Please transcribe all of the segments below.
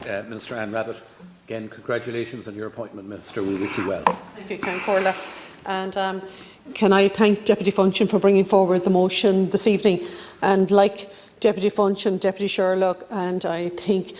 Minister Anne Rabbitte, again, congratulations on your appointment, Minister. We wish you well. Thank you, Count Corla. And can I thank Deputy Funchion for bringing forward the motion this evening. And like Deputy Funchion, Deputy Sherlock, and I think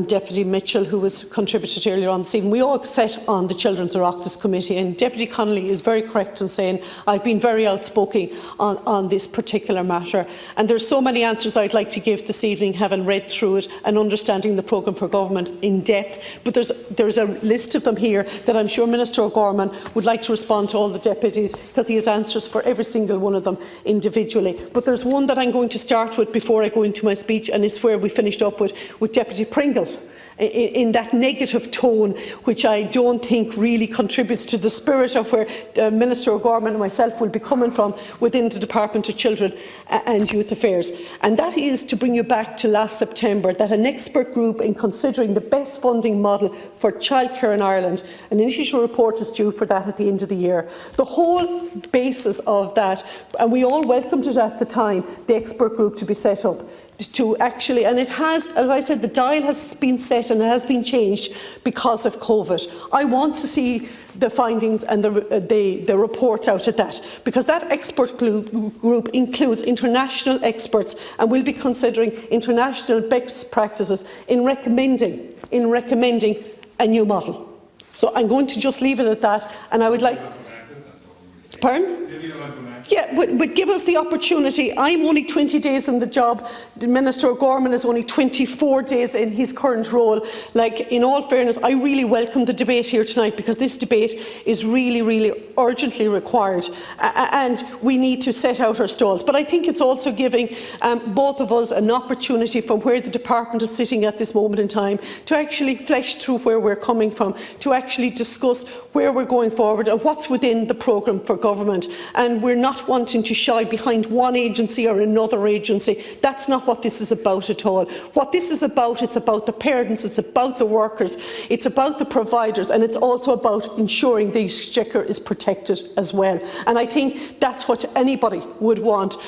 Deputy Mitchell, who was contributed earlier on this evening, we all sat on the Children's Oireachtas Committee, and Deputy Connolly is very correct in saying I've been very outspoken on this particular matter. And there are so many answers I'd like to give this evening, having read through it and understanding the programme for government in depth. But there's a list of them here that I'm sure Minister O'Gorman would like to respond to all the deputies, because he has answers for every single one of them individually. But there's one that I'm going to start with before I go into my speech, and it's where we finished up with Deputy Pringle, in that negative tone, which I don't think really contributes to the spirit of where Minister O'Gorman and myself will be coming from within the Department of Children and Youth Affairs. And that is to bring you back to last September, that an expert group in considering the best funding model for childcare in Ireland, an initial report is due for that at the end of the year. The whole basis of that, and we all welcomed it at the time, the expert group to be set up, to actually, and it has, as I said, the dial has been set and it has been changed because of COVID. I want to see the findings and the report out of that, because that expert group includes international experts and will be considering international best practices in recommending a new model. So I'm going to just leave it at that, and I would like... Pardon? Yeah, but give us the opportunity. I'm only 20 days in the job. Minister O'Gorman is only 24 days in his current role. Like, in all fairness, I really welcome the debate here tonight, because this debate is really, really urgently required, and we need to set out our stalls. But I think it's also giving both of us an opportunity, from where the department is sitting at this moment in time, to actually flesh through where we're coming from, to actually discuss where we're going forward and what's within the programme for government. And we're not wanting to shy behind one agency or another agency. That's not what this is about at all. What this is about, it's about the parents, it's about the workers, it's about the providers, and it's also about ensuring the exchequer is protected as well. And I think that's what anybody would want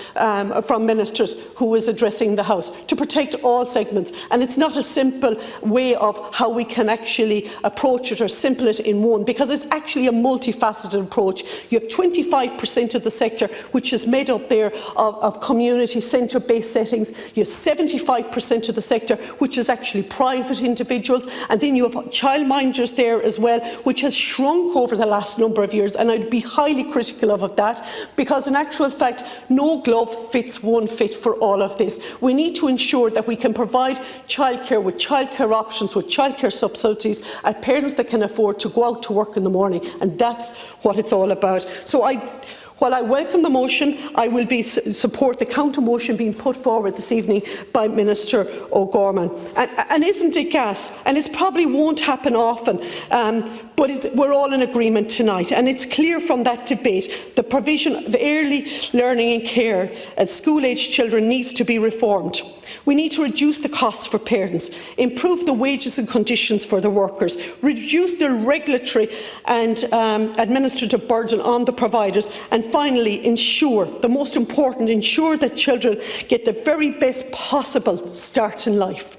from ministers who is addressing the House, to protect all segments. And it's not a simple way of how we can actually approach it or simple it in one, because it's actually a multifaceted approach. You have 25% of the sector which is made up there of community centre-based settings. You have 75% of the sector which is actually private individuals, and then you have childminders there as well, which has shrunk over the last number of years, and I'd be highly critical of that, because in actual fact no glove fits one fit for all of this. We need to ensure that we can provide childcare with childcare options, with childcare subsidies, at parents that can afford to go out to work in the morning, and that's what it's all about. So while I welcome the motion, I will support the counter motion being put forward this evening by Minister O'Gorman. And isn't it gas? And it probably won't happen often, but we're all in agreement tonight. And it's clear from that debate the provision of early learning and care at school-aged children needs to be reformed. We need to reduce the costs for parents, improve the wages and conditions for the workers, reduce the regulatory and administrative burden on the providers, and finally ensure, the most important, ensure that children get the very best possible start in life.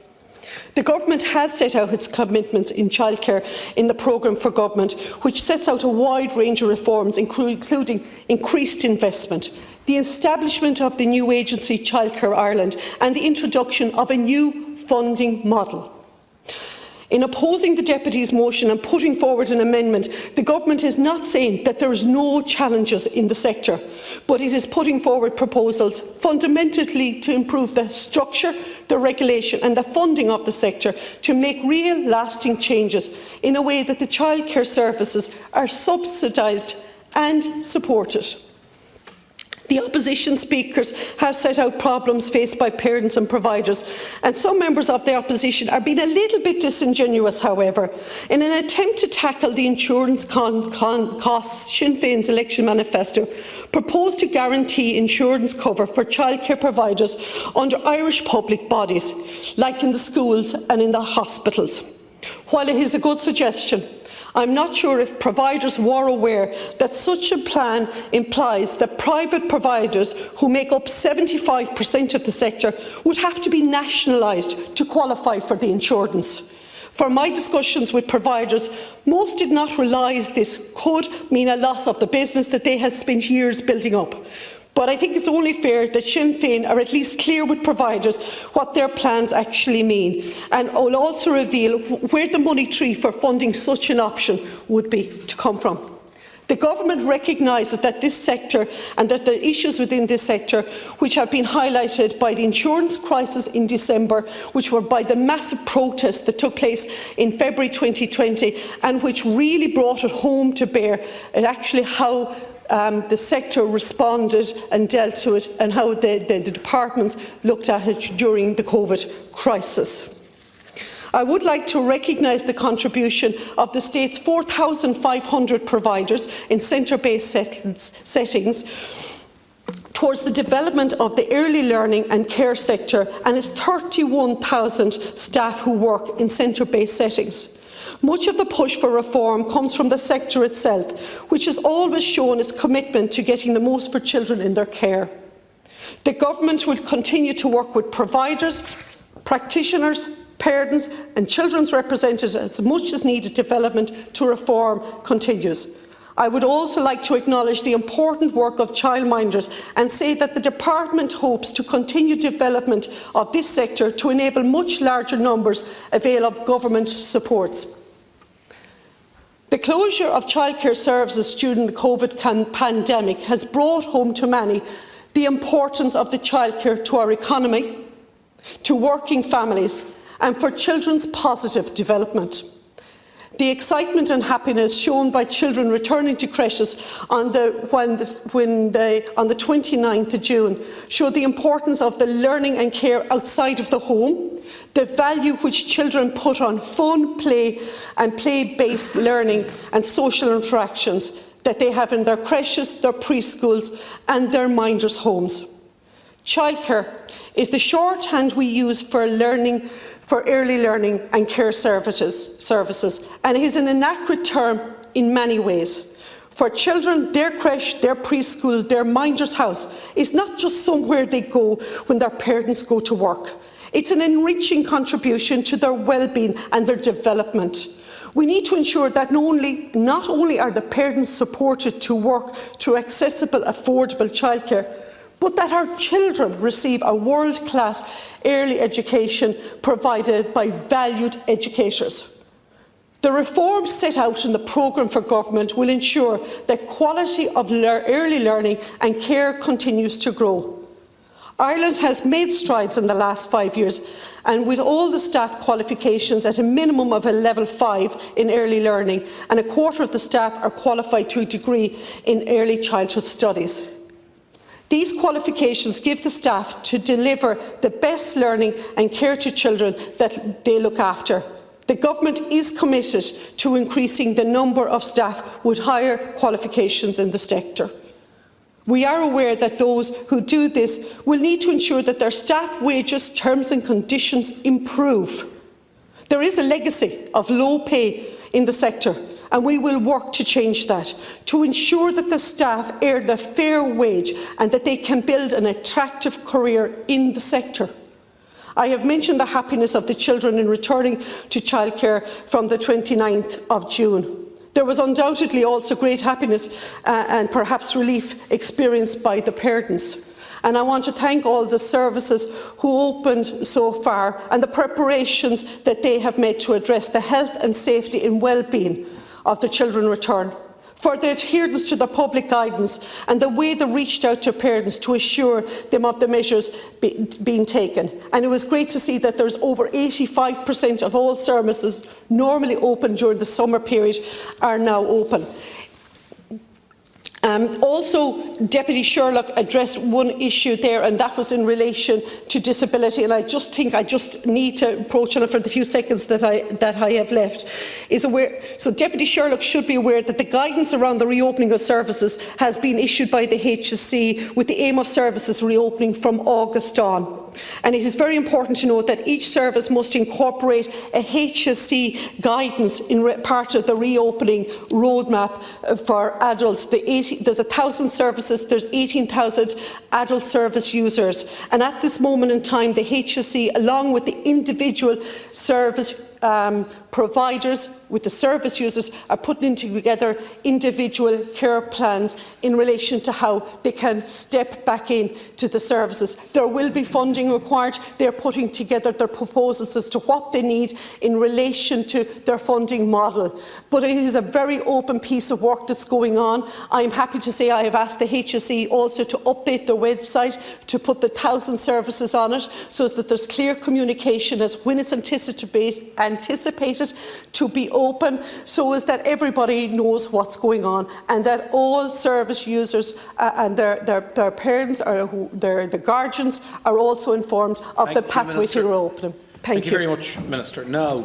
The government has set out its commitments in childcare in the programme for government, which sets out a wide range of reforms, including increased investment, the establishment of the new agency Childcare Ireland, and the introduction of a new funding model. In opposing the Deputy's motion and putting forward an amendment, the government is not saying that there is no challenges in the sector, but it is putting forward proposals fundamentally to improve the structure, the regulation and the funding of the sector, to make real lasting changes in a way that the childcare services are subsidised and supported. The opposition speakers have set out problems faced by parents and providers, and some members of the opposition are being a little bit disingenuous, however. In an attempt to tackle the insurance costs, Sinn Féin's election manifesto proposed to guarantee insurance cover for childcare providers under Irish public bodies, like in the schools and in the hospitals. While it is a good suggestion, I'm not sure if providers were aware that such a plan implies that private providers, who make up 75% of the sector, would have to be nationalised to qualify for the insurance. For my discussions with providers, most did not realise this could mean a loss of the business that they had spent years building up. But I think it's only fair that Sinn Féin are at least clear with providers what their plans actually mean, and will also reveal where the money tree for funding such an option would be to come from. The Government recognises that this sector and that the issues within this sector, which have been highlighted by the insurance crisis in December, which were by the massive protests that took place in February 2020, and which really brought it home to bear at actually how the sector responded and dealt to it, and how the departments looked at it during the COVID crisis. I would like to recognise the contribution of the state's 4,500 providers in centre-based settings towards the development of the early learning and care sector, and its 31,000 staff who work in centre-based settings. Much of the push for reform comes from the sector itself, which has always shown its commitment to getting the most for children in their care. The Government will continue to work with providers, practitioners, parents and children's representatives as much as needed development to reform continues. I would also like to acknowledge the important work of childminders and say that the Department hopes to continue development of this sector to enable much larger numbers avail of government supports. The closure of childcare services during the COVID pandemic has brought home to many the importance of the childcare to our economy, to working families, and for children's positive development. The excitement and happiness shown by children returning to creches on the 29th of June showed the importance of the learning and care outside of the home, the value which children put on fun, play and play-based learning and social interactions that they have in their creches, their preschools and their minders' homes. Childcare is the shorthand we use for early learning and care services, and it is an inaccurate term in many ways. For children, their creche, their preschool, their minders' house is not just somewhere they go when their parents go to work. It's an enriching contribution to their well-being and their development. We need to ensure that not only are the parents supported to work through accessible, affordable childcare, but that our children receive a world-class early education provided by valued educators. The reforms set out in the programme for government will ensure that quality of early learning and care continues to grow. Ireland has made strides in the last 5 years, and with all the staff qualifications at a minimum of a level 5 in early learning, and a quarter of the staff are qualified to a degree in early childhood studies. These qualifications give the staff to deliver the best learning and care to children that they look after. The Government is committed to increasing the number of staff with higher qualifications in the sector. We are aware that those who do this will need to ensure that their staff wages, terms and conditions improve. There is a legacy of low pay in the sector, and we will work to change that, to ensure that the staff earn a fair wage and that they can build an attractive career in the sector. I have mentioned the happiness of the children in returning to childcare from the 29th of June. There was undoubtedly also great happiness and perhaps relief experienced by the parents. And I want to thank all the services who opened so far and the preparations that they have made to address the health and safety and well-being of the children return, for their adherence to the public guidance and the way they reached out to parents to assure them of the measures being taken. And it was great to see that there's over 85% of all services normally open during the summer period are now open. Also, Deputy Sherlock addressed one issue there, and that was in relation to disability. And I just need to approach on it for the few seconds that I have left. So Deputy Sherlock should be aware that the guidance around the reopening of services has been issued by the HSE with the aim of services reopening from August on. And it is very important to note that each service must incorporate a HSE guidance in part of the reopening roadmap for adults. There's 1,000 services, there's 18,000 adult service users. And at this moment in time, the HSE, along with the individual service providers, with the service users, are putting together individual care plans in relation to how they can step back in to the services. There will be funding required. They are putting together their proposals as to what they need in relation to their funding model. But it is a very open piece of work that's going on. I am happy to say I have asked the HSE also to update their website, to put the 1,000 services on it, so that there's clear communication as when it's anticipated to be open, so as that everybody knows what's going on, and that all service users and their parents or the guardians are also informed of the pathway to reopening. Thank you very much, Minister. Now,